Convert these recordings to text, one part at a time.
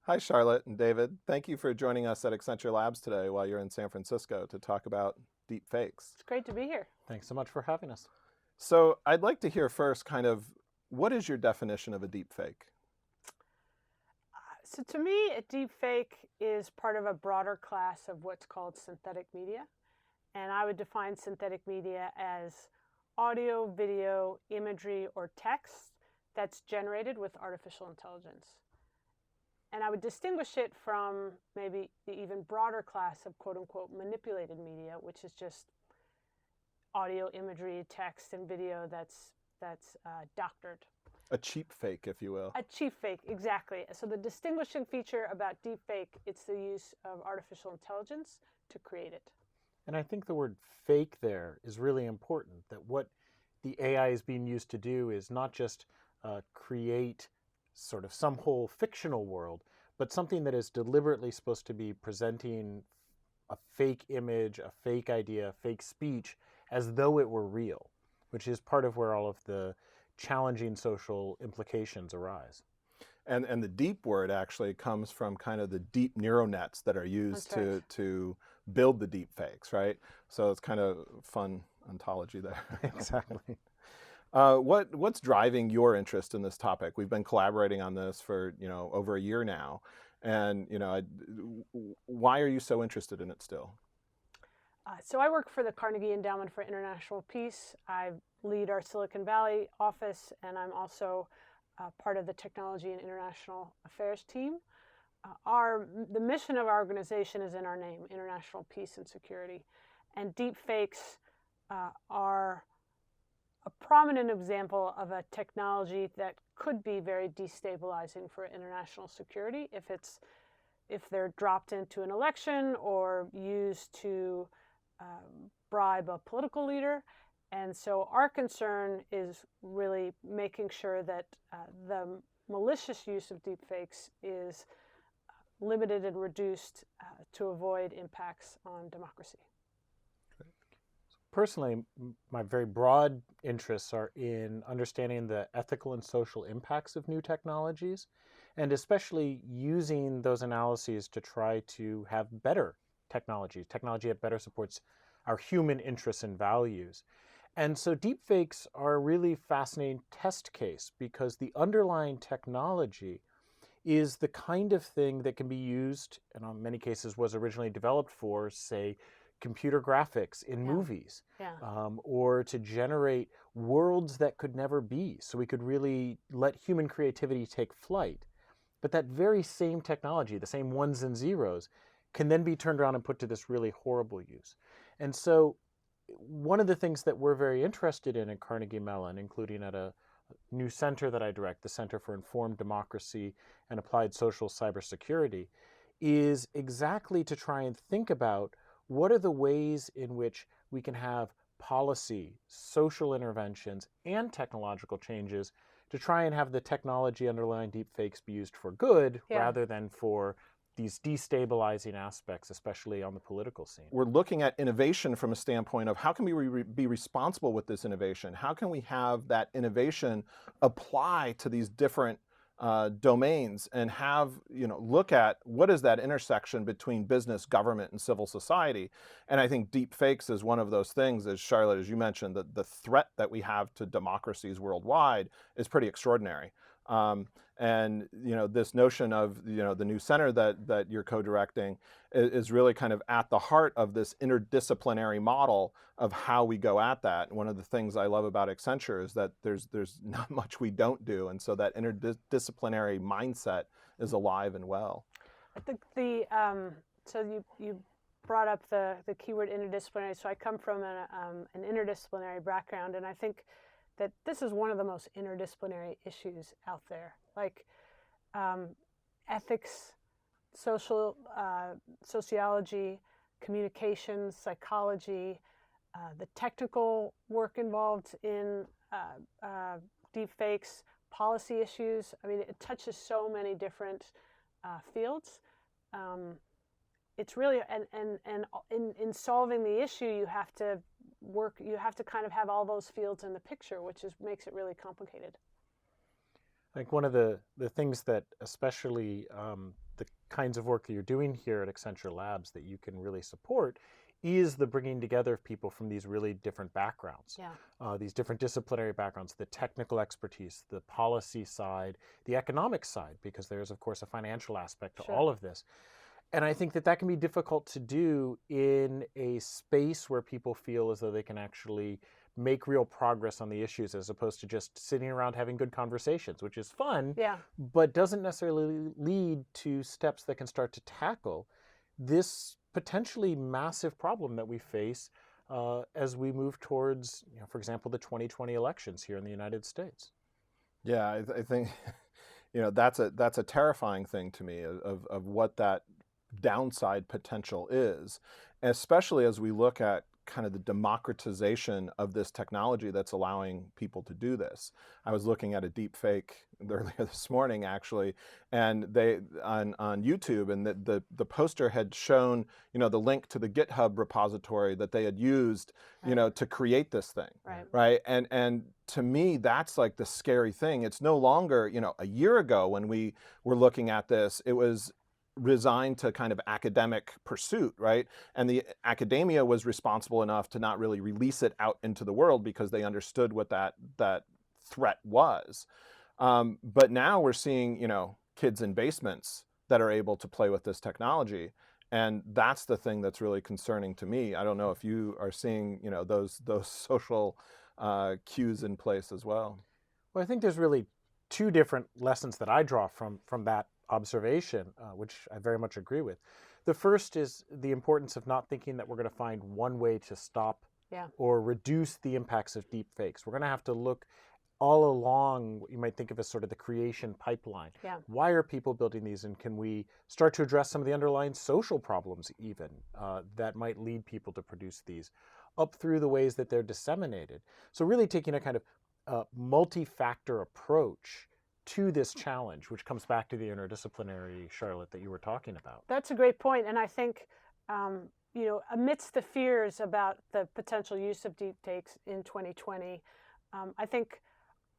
Hi, Charlotte and David. Thank you for joining us at Accenture Labs today while you're in San Francisco to talk about deep fakes. It's great to be here. Thanks so much for having us. So I'd like to hear first what is your definition of a deep fake? So to me, a deep fake is part of a broader class of what's called synthetic media. And I would define synthetic media as audio, video, imagery, or text that's generated with artificial intelligence. And I would distinguish it from maybe the even broader class of quote unquote manipulated media, which is just audio, imagery, text, and video that's doctored. A cheap fake, if you will. A cheap fake, exactly. So the distinguishing feature about deepfake, it's the use of artificial intelligence to create it. And I think the word fake there is really important, that what the AI is being used to do is not just create sort of some whole fictional world, but something that is deliberately supposed to be presenting a fake image, a fake idea, a fake speech, as though it were real, which is part of where all of the challenging social implications arise. And the deep word actually comes from kind of the deep neural nets that are used to build the deep fakes, right? So it's kind of fun ontology there. Exactly. What's driving your interest in this topic? We've been collaborating on this for over a year now, and why are you so interested in it still? So I work for the Carnegie Endowment for International Peace. I lead our Silicon Valley office, and I'm also part of the Technology and International Affairs team. The mission of our organization is in our name, International Peace and Security. And deepfakes are a prominent example of a technology that could be very destabilizing for international security if they're dropped into an election or used to bribe a political leader. And so our concern is really making sure that the malicious use of deepfakes is limited and reduced to avoid impacts on democracy. Personally, my very broad interests are in understanding the ethical and social impacts of new technologies, and especially using those analyses to try to have better technology that better supports our human interests and values. And so deepfakes are a really fascinating test case because the underlying technology is the kind of thing that can be used, and in many cases was originally developed for, say, computer graphics in movies, or to generate worlds that could never be. So we could really let human creativity take flight. But that very same technology, the same ones and zeros, can then be turned around and put to this really horrible use. And so one of the things that we're very interested in at Carnegie Mellon, including at a new center that I direct, the Center for Informed Democracy and Applied Social Cybersecurity, is exactly to try and think about what are the ways in which we can have policy, social interventions, and technological changes to try and have the technology underlying deepfakes be used for good rather than for these destabilizing aspects, especially on the political scene. We're looking at innovation from a standpoint of how can we be responsible with this innovation? How can we have that innovation apply to these different domains and look at what is that intersection between business, government, and civil society? And I think deep fakes is one of those things, as Charlotte, as you mentioned, that the threat that we have to democracies worldwide is pretty extraordinary. And this notion of the new center that you're co-directing is really kind of at the heart of this interdisciplinary model of how we go at that. And one of the things I love about Accenture is that there's not much we don't do, and so that interdisciplinary mindset is alive and well. I think so you brought up the keyword interdisciplinary. So I come from an interdisciplinary background, and I think that this is one of the most interdisciplinary issues out there, like ethics, sociology, communications, psychology, the technical work involved in deepfakes, policy issues. I mean, it touches so many different fields. It's really, and in solving the issue, you have to kind of have all those fields in the picture, which makes it really complicated. I think one of the things that especially the kinds of work that you're doing here at Accenture Labs that you can really support is the bringing together of people from these really different backgrounds, these different disciplinary backgrounds, the technical expertise, the policy side, the economic side, because there's, of course, a financial aspect to all of this. And I think that that can be difficult to do in a space where people feel as though they can actually make real progress on the issues as opposed to just sitting around having good conversations, which is fun, but doesn't necessarily lead to steps that can start to tackle this potentially massive problem that we face as we move towards, for example, the 2020 elections here in the United States. Yeah, I think that's a terrifying thing to me of what that downside potential is, especially as we look at kind of the democratization of this technology that's allowing people to do this. I was looking at a deepfake earlier this morning, actually, and they on YouTube, and the poster had shown the link to the GitHub repository that they had used to create this thing, right? And to me, that's like the scary thing. It's no longer a year ago when we were looking at this, it was resigned to kind of academic pursuit, right? And the academia was responsible enough to not really release it out into the world because they understood what that threat was. But now we're seeing, kids in basements that are able to play with this technology. And that's the thing that's really concerning to me. I don't know if you are seeing, those social cues in place as well. Well, I think there's really two different lessons that I draw from that observation, which I very much agree with. The first is the importance of not thinking that we're going to find one way to stop or reduce the impacts of deep fakes. We're going to have to look all along what you might think of as sort of the creation pipeline. Why are people building these, and can we start to address some of the underlying social problems even that might lead people to produce these, up through the ways that they're disseminated. So really taking a kind of multi-factor approach to this challenge, which comes back to the interdisciplinary, Charlotte, that you were talking about. That's a great point. And I think, amidst the fears about the potential use of deepfakes in 2020, I think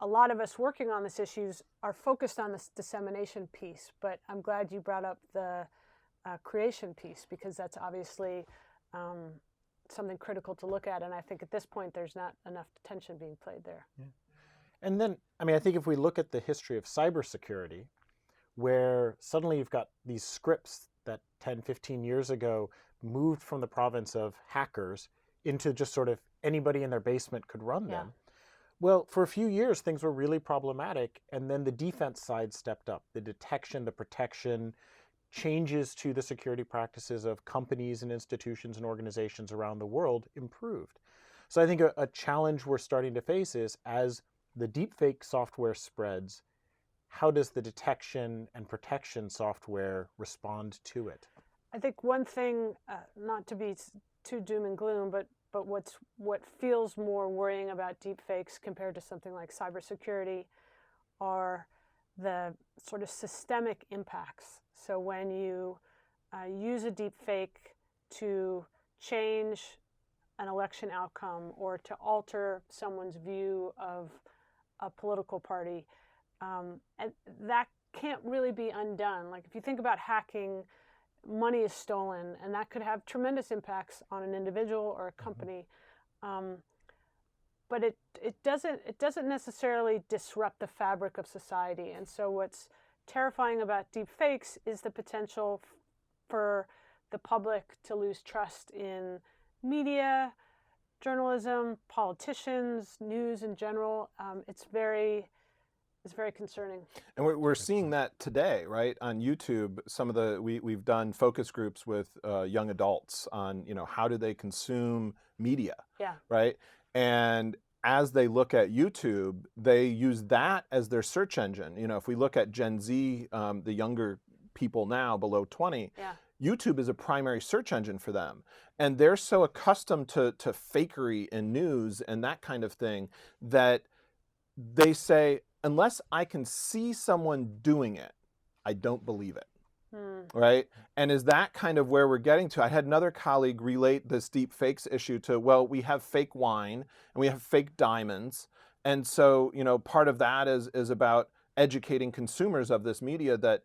a lot of us working on this issues are focused on this dissemination piece, but I'm glad you brought up the creation piece, because that's obviously something critical to look at. And I think at this point, there's not enough attention being played there. And then, I think if we look at the history of cybersecurity, where suddenly you've got these scripts that 10, 15 years ago moved from the province of hackers into just sort of anybody in their basement could run them. Well, for a few years, things were really problematic. And then the defense side stepped up. The detection, the protection, changes to the security practices of companies and institutions and organizations around the world improved. So I think a challenge we're starting to face is, as the deepfake software spreads, how does the detection and protection software respond to it? I think one thing, not to be too doom and gloom, but what feels more worrying about deepfakes compared to something like cybersecurity are the sort of systemic impacts. So when you use a deepfake to change an election outcome or to alter someone's view of a political party, and that can't really be undone. Like if you think about hacking, money is stolen, and that could have tremendous impacts on an individual or a company. But it doesn't necessarily disrupt the fabric of society. And so what's terrifying about deepfakes is the potential for the public to lose trust in media, journalism, politicians, news in general. It's very concerning. And we're seeing that today, right? On YouTube, we've done focus groups with young adults on, how do they consume media, right? And as they look at YouTube, they use that as their search engine. If we look at Gen Z, the younger people now below 20, YouTube is a primary search engine for them. And they're so accustomed to fakery in news and that kind of thing that they say, unless I can see someone doing it, I don't believe it. Right? And is that kind of where we're getting to? I had another colleague relate this deep fakes issue to, well, we have fake wine and we have fake diamonds. And so, part of that is about educating consumers of this media that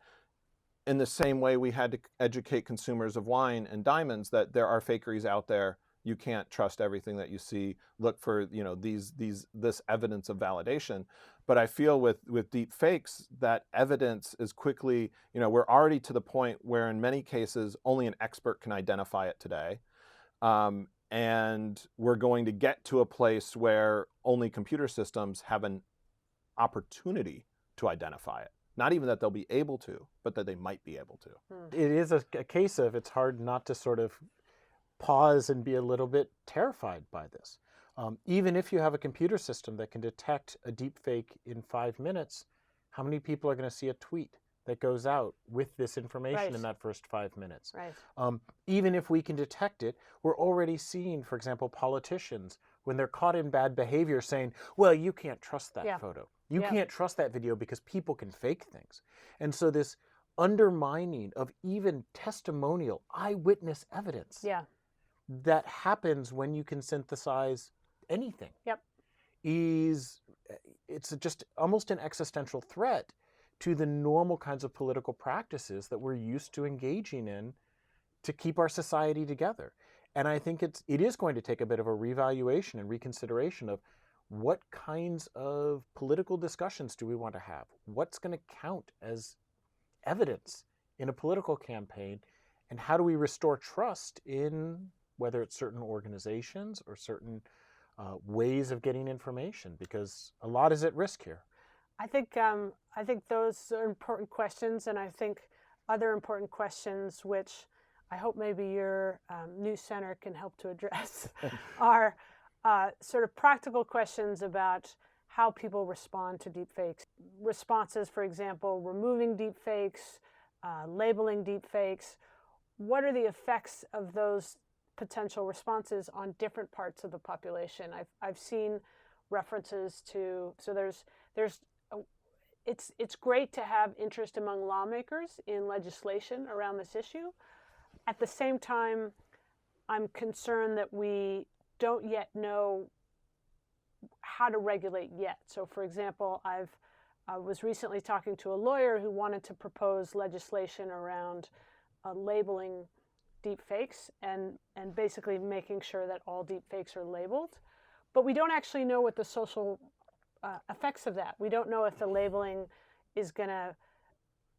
in the same way we had to educate consumers of wine and diamonds that there are fakeries out there. You can't trust everything that you see. Look for, you know, this evidence of validation. But I feel with deep fakes, that evidence is quickly, you know, we're already to the point where in many cases only an expert can identify it today. And we're going to get to a place where only computer systems have an opportunity to identify it. Not even that they'll be able to, but that they might be able to. It is a case of it's hard not to sort of pause and be a little bit terrified by this. Even if you have a computer system that can detect a deep fake in 5 minutes, how many people are going to see a tweet that goes out with this information in that first 5 minutes? Right. Even if we can detect it, we're already seeing, for example, politicians, when they're caught in bad behavior saying, well, you can't trust that photo. You can't trust that video because people can fake things. And so this undermining of even testimonial eyewitness evidence that happens when you can synthesize anything it's just almost an existential threat to the normal kinds of political practices that we're used to engaging in to keep our society together. And I think it is going to take a bit of a revaluation and reconsideration of what kinds of political discussions do we want to have? What's going to count as evidence in a political campaign? And how do we restore trust in whether it's certain organizations or certain ways of getting information? Because a lot is at risk here. I think those are important questions, and I think other important questions, which I hope maybe your new center can help to address, are sort of practical questions about how people respond to deepfakes. Responses, for example, removing deepfakes, labeling deepfakes. What are the effects of those potential responses on different parts of the population? I've seen references to, so it's great to have interest among lawmakers in legislation around this issue. At the same time, I'm concerned that we don't yet know how to regulate yet. So for example, I was recently talking to a lawyer who wanted to propose legislation around labeling deepfakes and basically making sure that all deepfakes are labeled. But we don't actually know what the social effects of that. We don't know if the labeling is going to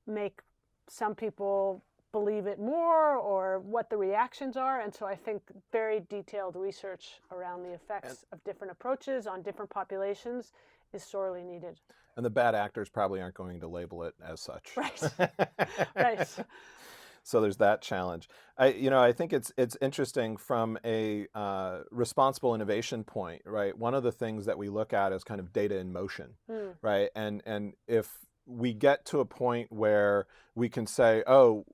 make some people believe it more or what the reactions are. And so I think very detailed research around the effects of different approaches on different populations is sorely needed. And the bad actors probably aren't going to label it as such. Right. Right. So there's that challenge. I think it's interesting from a responsible innovation point, right? One of the things that we look at is kind of data in motion, right? And if we get to a point where we can say, oh,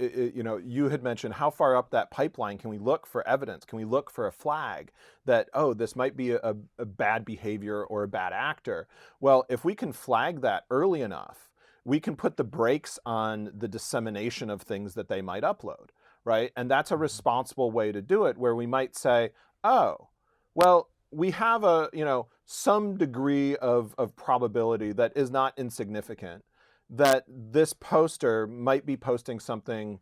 you had mentioned how far up that pipeline can we look for evidence? Can we look for a flag that, oh, this might be a bad behavior or a bad actor? Well, if we can flag that early enough, we can put the brakes on the dissemination of things that they might upload, right? And that's a responsible way to do it, where we might say, oh, well, we have some degree of probability that is not insignificant that this poster might be posting something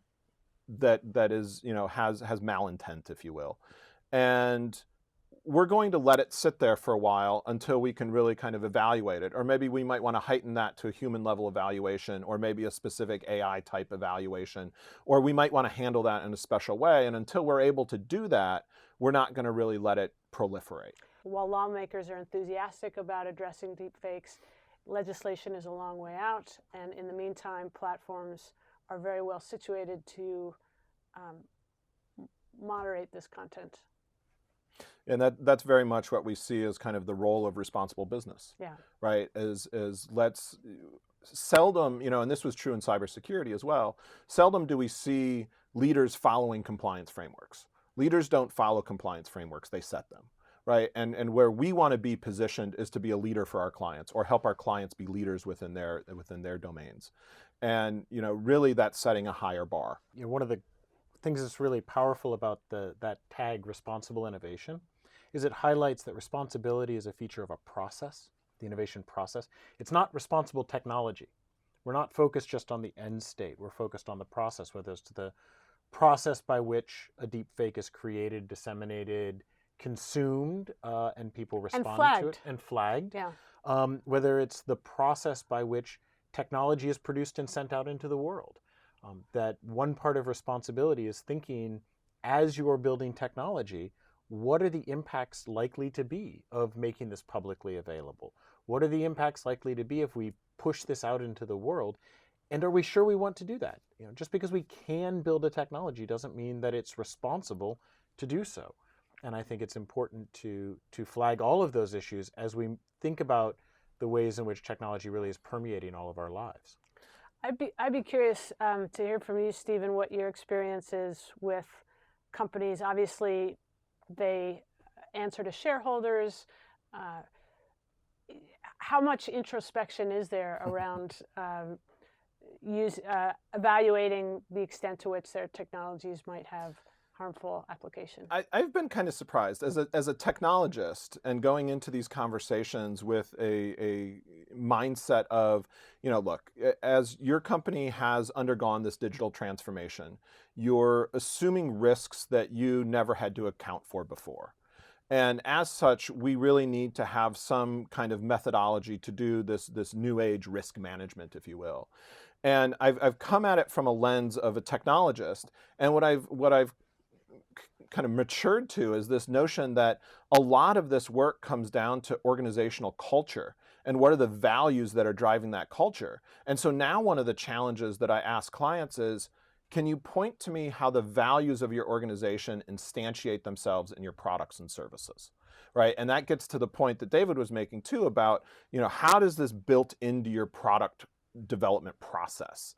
that is, has malintent, if you will. And we're going to let it sit there for a while until we can really kind of evaluate it. Or maybe we might want to heighten that to a human level evaluation, or maybe a specific AI type evaluation, or we might want to handle that in a special way. And until we're able to do that, we're not going to really let it proliferate. While lawmakers are enthusiastic about addressing deepfakes, legislation is a long way out, and in the meantime, platforms are very well situated to moderate this content. And that's very much what we see as kind of the role of responsible business. Yeah. Right? Is let's seldom, and this was true in cybersecurity as well, seldom do we see leaders following compliance frameworks. Leaders don't follow compliance frameworks, they set them. Right, and where we want to be positioned is to be a leader for our clients, or help our clients be leaders within their domains, and really that's setting a higher bar. One of the things that's really powerful about that tag, responsible innovation, is it highlights that responsibility is a feature of a process, the innovation process. It's not responsible technology. we're not focused just on the end state. We're focused on the process, whether it's the process by which a deep fake is created, disseminated, consumed, and people respond to it, and flagged. Yeah. Whether it's the process by which technology is produced and sent out into the world. That one part of responsibility is thinking, as you are building technology, what are the impacts likely to be of making this publicly available? What are the impacts likely to be if we push this out into the world? And are we sure we want to do that? Just because we can build a technology doesn't mean that it's responsible to do so. And I think it's important to flag all of those issues as we think about the ways in which technology really is permeating all of our lives. I'd be curious to hear from you, Stephen, what your experience is with companies. Obviously, they answer to shareholders. How much introspection is there around evaluating the extent to which their technologies might have harmful application? I've been kind of surprised as a technologist and going into these conversations with a mindset of, look, as your company has undergone this digital transformation, you're assuming risks that you never had to account for before. And as such, we really need to have some kind of methodology to do this new age risk management, if you will. And I've come at it from a lens of a technologist, and what I've kind of matured to is this notion that a lot of this work comes down to organizational culture and what are the values that are driving that culture. And so now one of the challenges that I ask clients is, can you point to me how the values of your organization instantiate themselves in your products and services, right? And that gets to the point that David was making too about, how does this built into your product development process?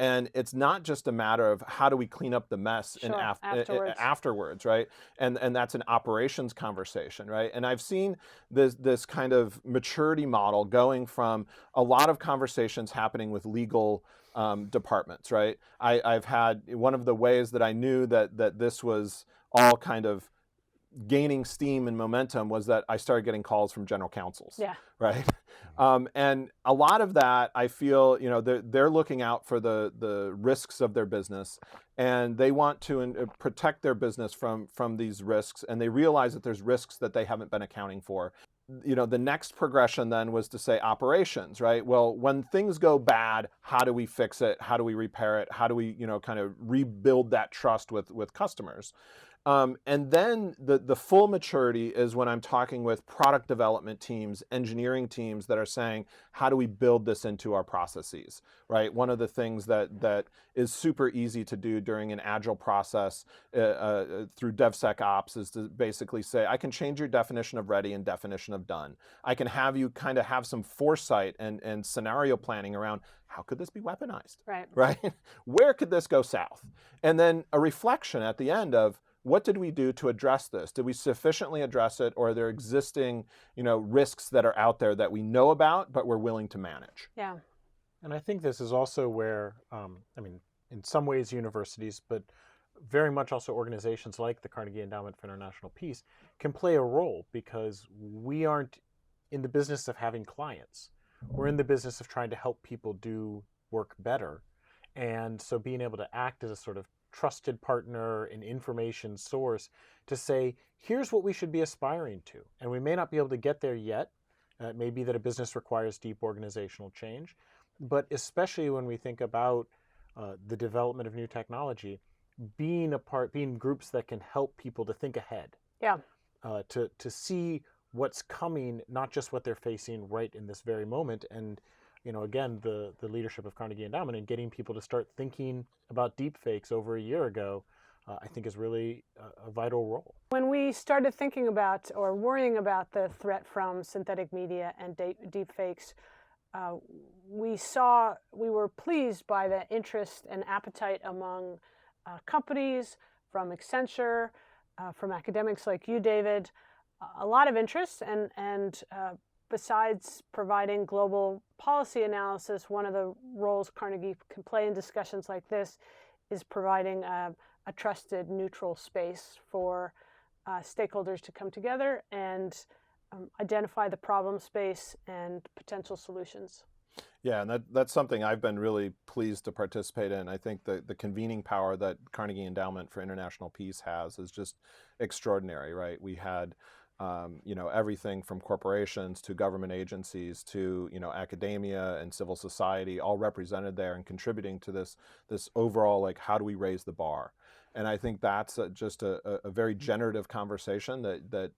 And it's not just a matter of how do we clean up the mess afterwards, right? And that's an operations conversation, right? And I've seen this kind of maturity model going from a lot of conversations happening with legal departments, right? I've had one of the ways that I knew that this was all kind of gaining steam and momentum was that I started getting calls from general counsels. Yeah. Right. And a lot of that, I feel, they're looking out for the risks of their business, and they want to protect their business from these risks, and they realize that there's risks that they haven't been accounting for. The next progression then was to say operations, right? Well, when things go bad, how do we fix it? How do we repair it? How do we, kind of rebuild that trust with customers? And then the full maturity is when I'm talking with product development teams, engineering teams that are saying, how do we build this into our processes, right? One of the things that is super easy to do during an agile process through DevSecOps is to basically say, I can change your definition of ready and definition of done. I can have you kind of have some foresight and scenario planning around how could this be weaponized, right? Where could this go south? And then a reflection at the end of, what did we do to address this? Did we sufficiently address it, or are there existing, risks that are out there that we know about but we're willing to manage? Yeah. And I think this is also where, in some ways universities, but very much also organizations like the Carnegie Endowment for International Peace can play a role, because we aren't in the business of having clients. We're in the business of trying to help people do work better. And so being able to act as a sort of trusted partner, an information source to say, here's what we should be aspiring to. And we may not be able to get there yet. It may be that a business requires deep organizational change. But especially when we think about the development of new technology, being groups that can help people to think ahead. Yeah. To see what's coming, not just what they're facing right in this very moment. And again, the leadership of Carnegie Endowment and getting people to start thinking about deepfakes over a year ago, I think is really a vital role. When we started thinking about or worrying about the threat from synthetic media and deepfakes, we were pleased by the interest and appetite among companies, from Accenture, from academics like you, David. A lot of interest, and besides providing global policy analysis, one of the roles Carnegie can play in discussions like this is providing a trusted, neutral space for stakeholders to come together and identify the problem space and potential solutions. Yeah, and that's something I've been really pleased to participate in. I think the convening power that Carnegie Endowment for International Peace has is just extraordinary, right? We had, everything from corporations to government agencies to, academia and civil society all represented there and contributing to this overall, like, how do we raise the bar? And I think that's just a very generative conversation that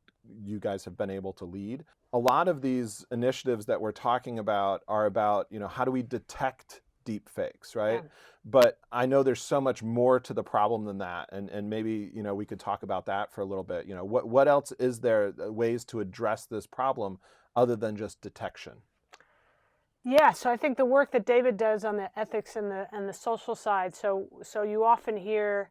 you guys have been able to lead. A lot of these initiatives that we're talking about are about, how do we detect deep fakes, right? Yeah. But I know there's so much more to the problem than that. And maybe, we could talk about that for a little bit. What else is there, ways to address this problem other than just detection? Yeah, so I think the work that David does on the ethics and the social side. So you often hear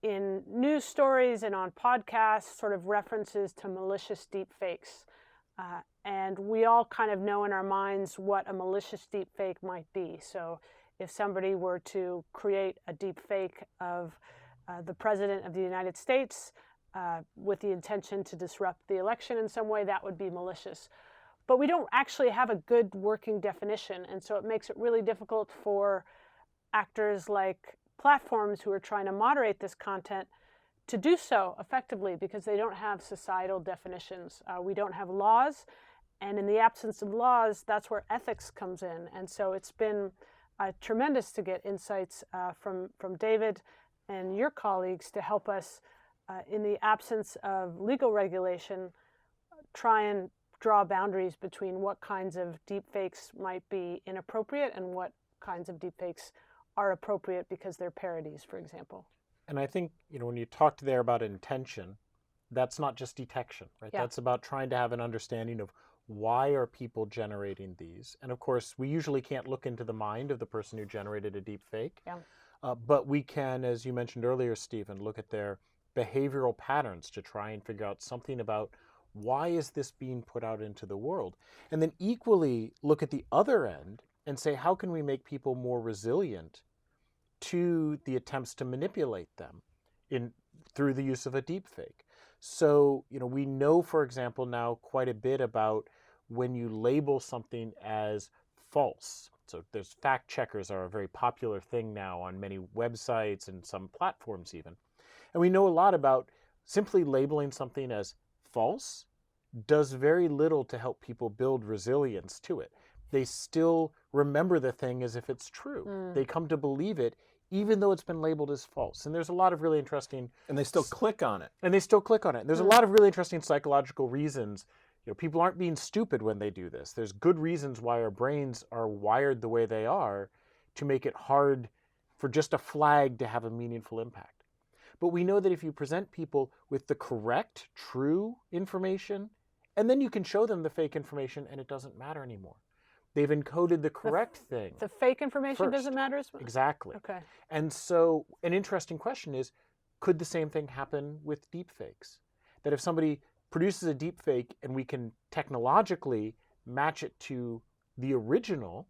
in news stories and on podcasts sort of references to malicious deep fakes. And we all kind of know in our minds what a malicious deep fake might be. So if somebody were to create a deep fake of the President of the United States with the intention to disrupt the election in some way, that would be malicious. But we don't actually have a good working definition. And so it makes it really difficult for actors like platforms who are trying to moderate this content to do so effectively because they don't have societal definitions. We don't have laws, and in the absence of laws, that's where ethics comes in. And so it's been tremendous to get insights from David and your colleagues to help us, in the absence of legal regulation, try and draw boundaries between what kinds of deepfakes might be inappropriate and what kinds of deepfakes are appropriate because they're parodies, for example. And I think, when you talked there about intention, that's not just detection, right? Yeah. That's about trying to have an understanding of why are people generating these. And of course, we usually can't look into the mind of the person who generated a deep fake. Yeah. But we can, as you mentioned earlier, Stephen, look at their behavioral patterns to try and figure out something about why is this being put out into the world? And then equally look at the other end and say, how can we make people more resilient to the attempts to manipulate them through the use of a deep fake? So, we know, for example, now quite a bit about when you label something as false. So there's fact checkers are a very popular thing now on many websites and some platforms even. And we know a lot about simply labeling something as false does very little to help people build resilience to it. They still remember the thing as if it's true. They come to believe it even though it's been labeled as false. And there's a lot of really interesting... And they still click on it. There's a lot of really interesting psychological reasons. People aren't being stupid when they do this. There's good reasons why our brains are wired the way they are to make it hard for just a flag to have a meaningful impact. But we know that if you present people with the correct, true information, and then you can show them the fake information and it doesn't matter anymore. They've encoded the correct thing. The fake information first. doesn't matter as much? Exactly. Okay. And so an interesting question is, could the same thing happen with deepfakes? That if somebody produces a deepfake and we can technologically match it to the original,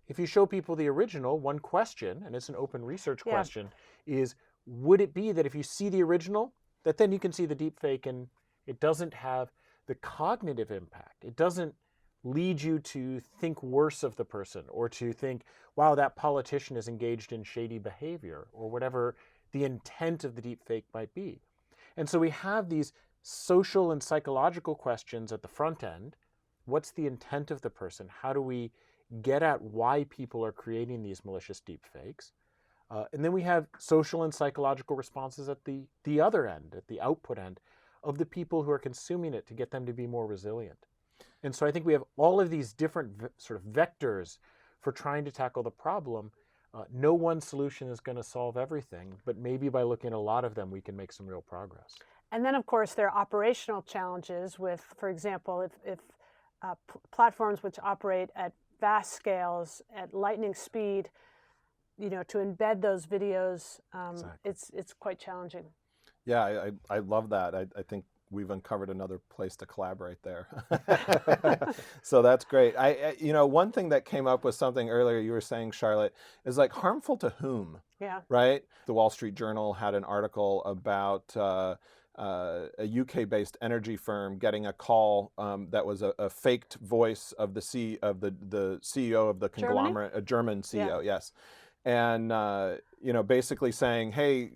if you show people the original, one question, and it's an open research question, is would it be that if you see the original, that then you can see the deepfake and it doesn't have the cognitive impact? It doesn't lead you to think worse of the person or to think, wow, that politician is engaged in shady behavior or whatever the intent of the deepfake might be. And so we have these social and psychological questions at the front end. What's the intent of the person? How do we get at why people are creating these malicious deepfakes? And then we have social and psychological responses at the other end, at the output end of the people who are consuming it to get them to be more resilient. And so I think we have all of these different sort of vectors for trying to tackle the problem. No one solution is going to solve everything, but maybe by looking at a lot of them, we can make some real progress. And then, of course, there are operational challenges with, for example, if platforms which operate at vast scales, at lightning speed, to embed those videos, Exactly. it's quite challenging. Yeah, I love that. I think we've uncovered another place to collaborate there. So that's great. One thing that came up with something earlier you were saying, Charlotte, is like harmful to whom? Yeah. Right? The Wall Street Journal had an article about a UK-based energy firm getting a call that was a faked voice of the CEO of the conglomerate, a German CEO, yes, and basically saying, hey,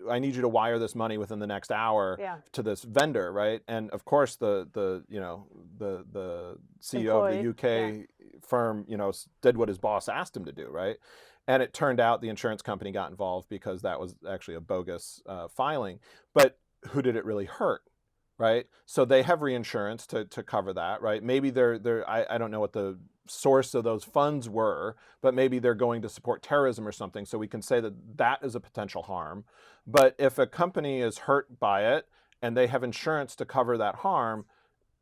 I need you to wire this money within the next hour to this vendor, right? And of course, the CEO of the UK firm, did what his boss asked him to do, right? And it turned out the insurance company got involved because that was actually a bogus filing. But who did it really hurt, right? So they have reinsurance to cover that, right? Maybe I don't know what the source of those funds were, but maybe they're going to support terrorism or something. So we can say that that is a potential harm. But if a company is hurt by it and they have insurance to cover that harm,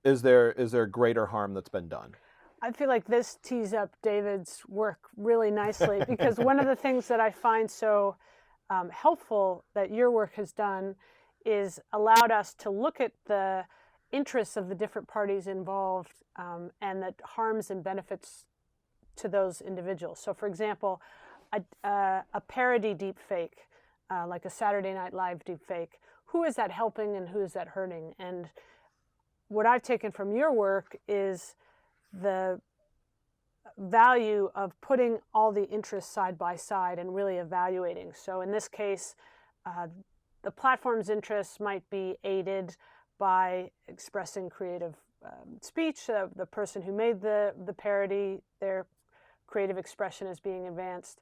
is there greater harm that's been done? I feel like this tees up David's work really nicely, because one of the things that I find so helpful that your work has done is allowed us to look at the interests of the different parties involved and the harms and benefits to those individuals. So for example, a parody deepfake, like a Saturday Night Live deepfake, who is that helping and who is that hurting? And what I've taken from your work is the value of putting all the interests side by side and really evaluating. So in this case, the platform's interests might be aided by expressing creative speech. The person who made the parody, their creative expression is being advanced,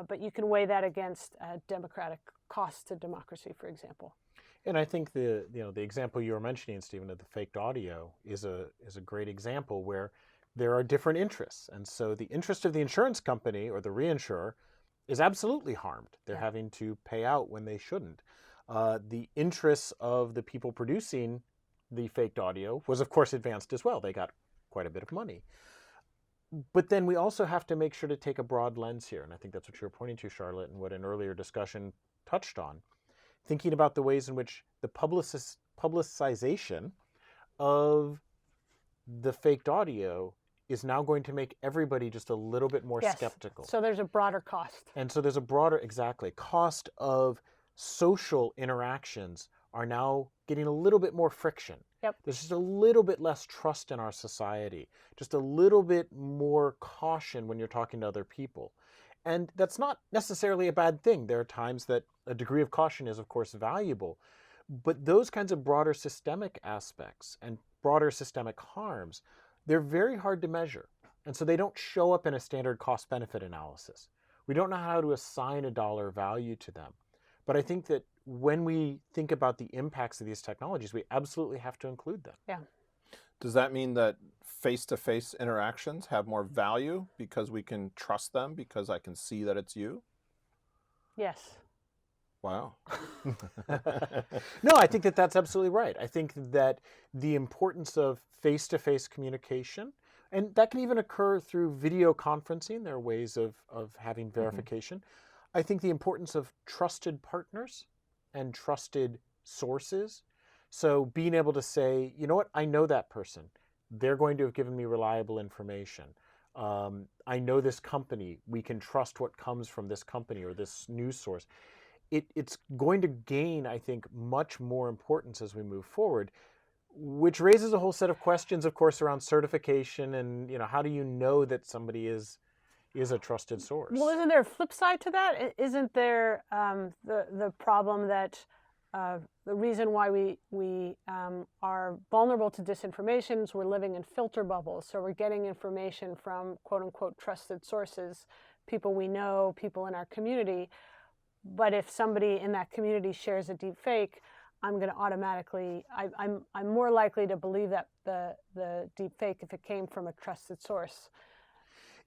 but you can weigh that against democratic costs to democracy, for example. And I think the example you were mentioning, Stephen, of the faked audio is a great example where there are different interests. And so the interest of the insurance company or the reinsurer is absolutely harmed. They're having to pay out when they shouldn't. The interests of the people producing the faked audio was, of course, advanced as well. They got quite a bit of money. But then we also have to make sure to take a broad lens here. And I think that's what you were pointing to, Charlotte, and what an earlier discussion touched on. Thinking about the ways in which the publicization of the faked audio is now going to make everybody just a little bit more skeptical. So there's a broader cost. And so there's a broader, cost of social interactions are now getting a little bit more friction. There's just a little bit less trust in our society, just a little bit more caution when you're talking to other people. And that's not necessarily a bad thing. There are times that a degree of caution is, of course, valuable. But those kinds of broader systemic aspects and broader systemic harms, they're very hard to measure. And so they don't show up in a standard cost-benefit analysis. We don't know how to assign a dollar value to them. But I think that when we think about the impacts of these technologies, we absolutely have to include them. Yeah. Does that mean that face-to-face interactions have more value because we can trust them because I can see that it's you? Yes. Wow. No, I think that that's absolutely right. I think that the importance of face-to-face communication, and that can even occur through video conferencing. There are ways of having verification. I think the importance of trusted partners and trusted sources. So being able to say, you know what, I know that person. They're going to have given me reliable information. I know this company. We can trust what comes from this company or this news source. It's going to gain, I think, much more importance as we move forward, which raises a whole set of questions, of course, around certification and, how do you know that somebody is a trusted source? Well, isn't there a flip side to that? Isn't there the problem that the reason why we are vulnerable to disinformation is we're living in filter bubbles. So we're getting information from quote unquote trusted sources, people we know, people in our community. But if somebody in that community shares a deep fake, I'm going to automatically, I'm more likely to believe that the deep fake if it came from a trusted source.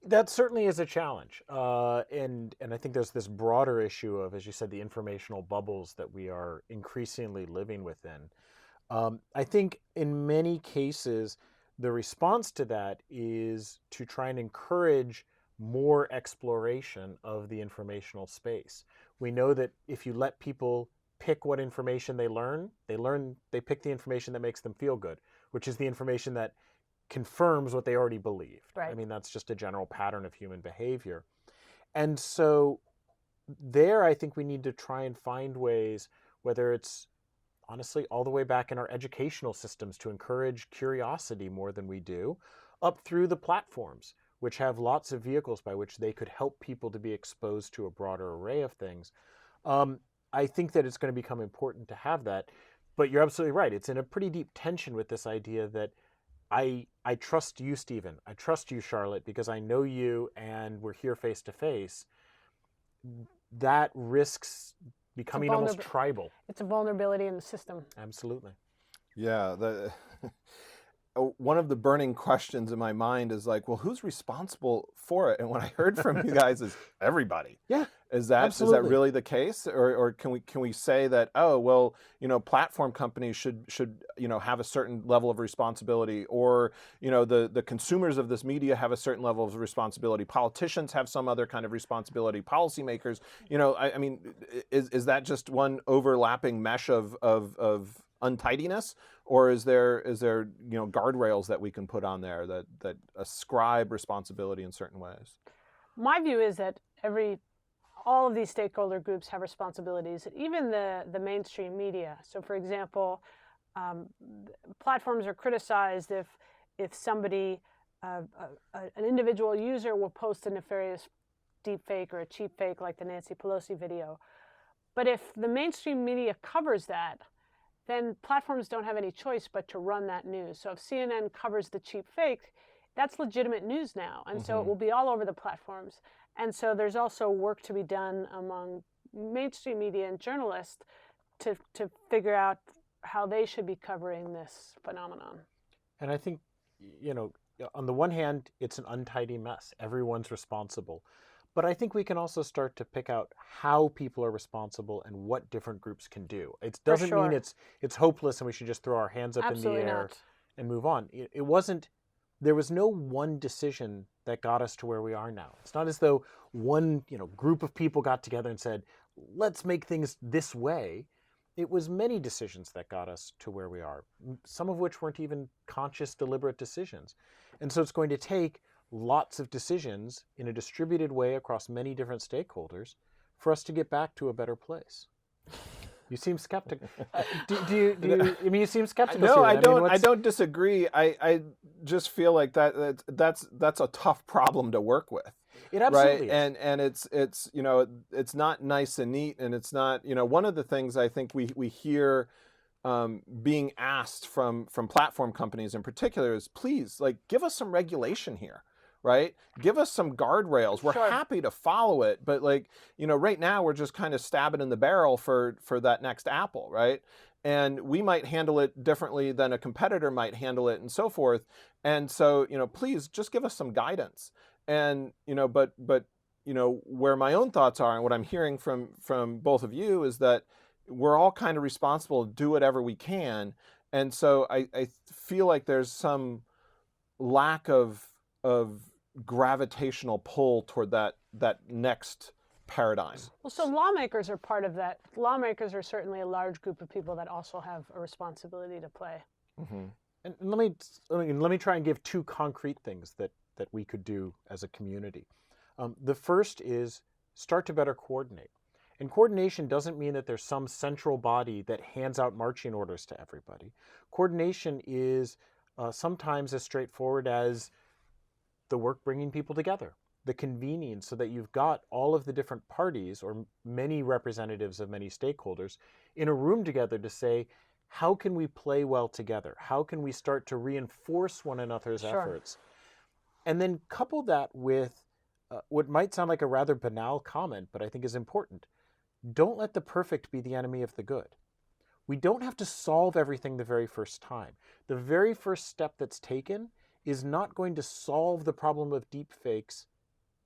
That certainly is a challenge. And I think there's this broader issue of, as you said, the informational bubbles that we are increasingly living within. I think in many cases, the response to that is to try and encourage more exploration of the informational space. We know that if you let people pick what information they pick the information that makes them feel good, which is the information that confirms what they already believed. Right. I mean, that's just a general pattern of human behavior. And so there, I think we need to try and find ways, whether it's honestly, all the way back in our educational systems to encourage curiosity more than we do, up through the platforms, which have lots of vehicles by which they could help people to be exposed to a broader array of things. I think that it's going to become important to have that. But you're absolutely right. It's in a pretty deep tension with this idea that I trust you, Stephen. I trust you, Charlotte, because I know you and we're here face to face. That risks becoming almost tribal. It's a vulnerability in the system. Absolutely. Yeah. One of the burning questions in my mind is like, well, who's responsible for it? And what I heard from you guys is everybody. Yeah. Is that really the case, or can we say that, oh well, platform companies should have a certain level of responsibility, or the consumers of this media have a certain level of responsibility, politicians have some other kind of responsibility, policymakers, I mean, is that just one overlapping mesh of untidiness, or is there guardrails that we can put on there that ascribe responsibility in certain ways? My view is that all of these stakeholder groups have responsibilities, even the mainstream media. So, for example, platforms are criticized if somebody, an individual user, will post a nefarious deepfake or a cheap fake like the Nancy Pelosi video. But if the mainstream media covers that, then platforms don't have any choice but to run that news. So if CNN covers the cheap fake, that's legitimate news now. And so it will be all over the platforms. And so there's also work to be done among mainstream media and journalists to figure out how they should be covering this phenomenon. And I think, on the one hand, it's an untidy mess. Everyone's responsible. But I think we can also start to pick out how people are responsible and what different groups can do. It doesn't mean it's hopeless and we should just throw our hands up in the air and move on. There was no one decision that got us to where we are now. It's not as though one group of people got together and said, let's make things this way. It was many decisions that got us to where we are, some of which weren't even conscious, deliberate decisions. And so it's going to take lots of decisions in a distributed way across many different stakeholders for us to get back to a better place. You seem skeptical. You seem skeptical. No, I don't disagree. I just feel like that's a tough problem to work with. It absolutely is. And it's not nice and neat, and it's not, one of the things I think we hear being asked from platform companies in particular is, please, give us some regulation here. Right? Give us some guardrails. We're happy to follow it, but right now we're just kind of stabbing in the barrel for that next apple, right? And we might handle it differently than a competitor might handle it, and so forth. And so, please just give us some guidance. And but where my own thoughts are, and what I'm hearing from both of you, is that we're all kind of responsible to do whatever we can. And so I feel like there's some lack of gravitational pull toward that next paradigm. Well, so lawmakers are part of that. Lawmakers are certainly a large group of people that also have a responsibility to play. Mm-hmm. And let me try and give two concrete things that we could do as a community. The first is start to better coordinate. And coordination doesn't mean that there's some central body that hands out marching orders to everybody. Coordination is sometimes as straightforward as the work bringing people together, the convening, so that you've got all of the different parties or many representatives of many stakeholders in a room together to say, how can we play well together? How can we start to reinforce one another's efforts? And then couple that with what might sound like a rather banal comment, but I think is important. Don't let the perfect be the enemy of the good. We don't have to solve everything the very first time. The very first step that's taken is not going to solve the problem of deepfakes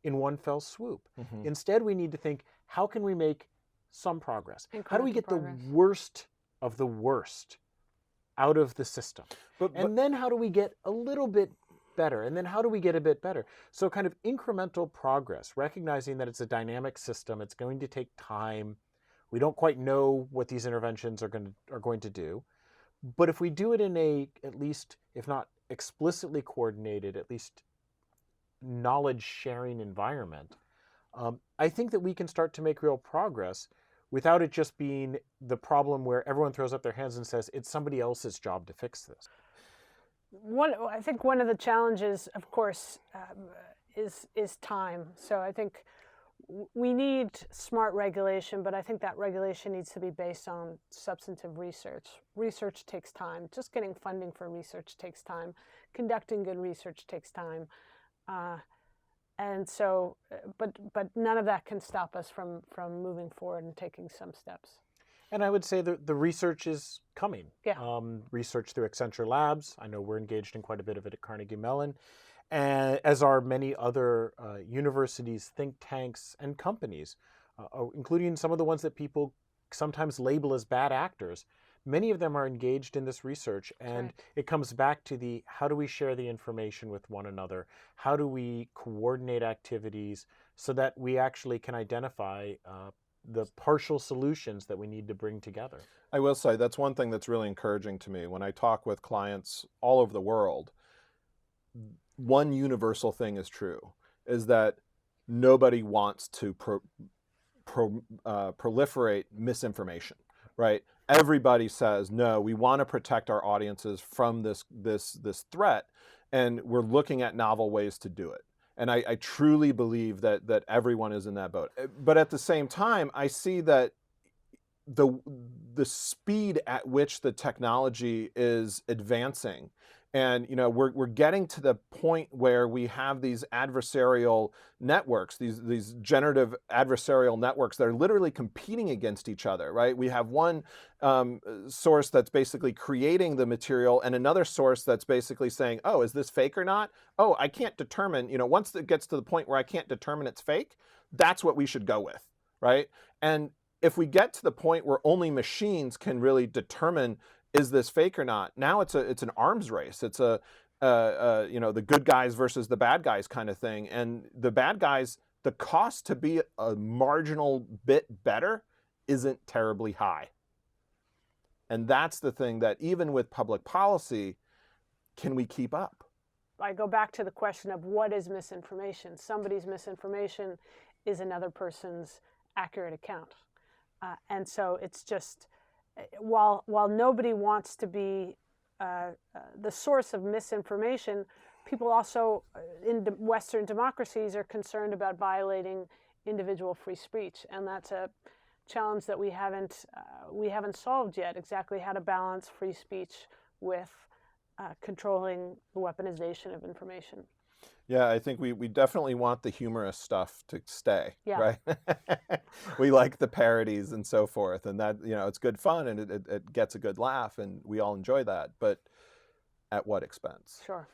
in one fell swoop. Mm-hmm. Instead, we need to think, how can we make some progress? How do we get the worst of the worst out of the system? And then how do we get a little bit better? And then how do we get a bit better? So kind of incremental progress, recognizing that it's a dynamic system. It's going to take time. We don't quite know what these interventions are going to do. But if we do it in at least, if not explicitly coordinated, at least knowledge sharing environment, I think that we can start to make real progress without it just being the problem where everyone throws up their hands and says, it's somebody else's job to fix this. I think one of the challenges, of course, is time. So I think we need smart regulation, but I think that regulation needs to be based on substantive research. Research takes time. Just getting funding for research takes time. Conducting good research takes time. And so, but none of that can stop us from moving forward and taking some steps. And I would say that the research is coming. Yeah. Research through Accenture Labs. I know we're engaged in quite a bit of it at Carnegie Mellon, and as are many other universities, think tanks, and companies, including some of the ones that people sometimes label as bad actors. Many of them are engaged in this research, and right. It comes back to the how do we share the information with one another? How do we coordinate activities so that we actually can identify the partial solutions that we need to bring together? I will say that's one thing that's really encouraging to me when I talk with clients all over the world. One universal thing is true, is that nobody wants to proliferate misinformation, right? Everybody says, no, we want to protect our audiences from this threat, and we're looking at novel ways to do it. And I truly believe that everyone is in that boat. But at the same time, I see that the speed at which the technology is advancing, and we're getting to the point where we have these adversarial networks, these generative adversarial networks that are literally competing against each other, right? We have one source that's basically creating the material, and another source that's basically saying, oh, is this fake or not? Oh, I can't determine, once it gets to the point where I can't determine it's fake, that's what we should go with, right? And if we get to the point where only machines can really determine is this fake or not, now it's an arms race. It's the good guys versus the bad guys kind of thing. And the bad guys, the cost to be a marginal bit better isn't terribly high. And that's the thing that even with public policy, can we keep up? I go back to the question of what is misinformation. Somebody's misinformation is another person's accurate account. And so it's just, while nobody wants to be the source of misinformation, people also in Western democracies are concerned about violating individual free speech, and that's a challenge that we haven't solved yet. Exactly how to balance free speech with controlling the weaponization of information. Yeah, I think we definitely want the humorous stuff to stay, yeah. right? We like the parodies and so forth, and that, it's good fun, and it gets a good laugh, and we all enjoy that, but at what expense? Sure.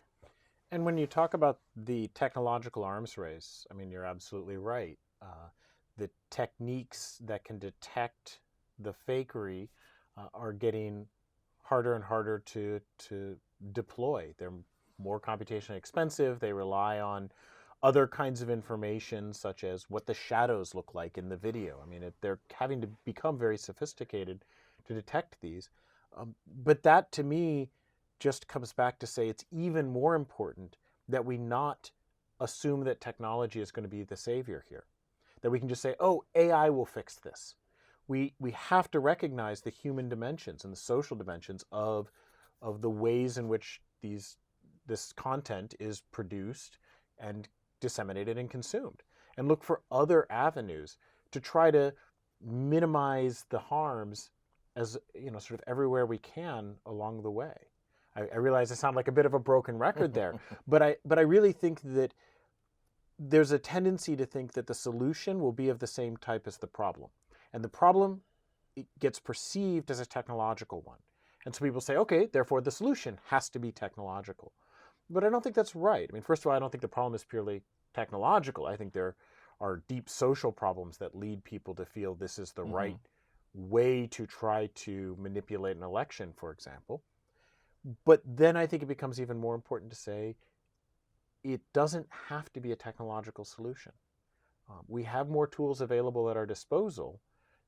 And when you talk about the technological arms race, I mean, you're absolutely right. The techniques that can detect the fakery are getting harder and harder to deploy. They're more computationally expensive. They rely on other kinds of information, such as what the shadows look like in the video. I mean, they're having to become very sophisticated to detect these. But that, to me, just comes back to say it's even more important that we not assume that technology is going to be the savior here. That we can just say, oh, AI will fix this. We have to recognize the human dimensions and the social dimensions of the ways in which this content is produced and disseminated and consumed, and look for other avenues to try to minimize the harms as, sort of everywhere we can along the way. I realize I sound like a bit of a broken record there, but I really think that there's a tendency to think that the solution will be of the same type as the problem. And the problem, it gets perceived as a technological one. And so people say, okay, therefore the solution has to be technological. But I don't think that's right. I mean, first of all, I don't think the problem is purely technological. I think there are deep social problems that lead people to feel this is the right way to try to manipulate an election, for example. But then I think it becomes even more important to say it doesn't have to be a technological solution. We have more tools available at our disposal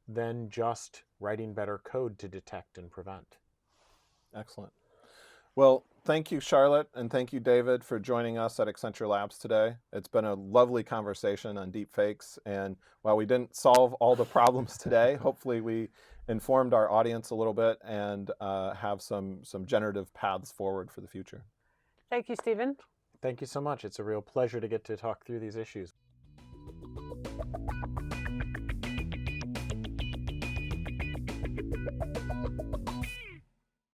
than just writing better code to detect and prevent. Excellent. Well, thank you, Charlotte, and thank you, David, for joining us at Accenture Labs today. It's been a lovely conversation on deepfakes, and while we didn't solve all the problems today, hopefully we informed our audience a little bit and have some generative paths forward for the future. Thank you, Stephen. Thank you so much. It's a real pleasure to get to talk through these issues.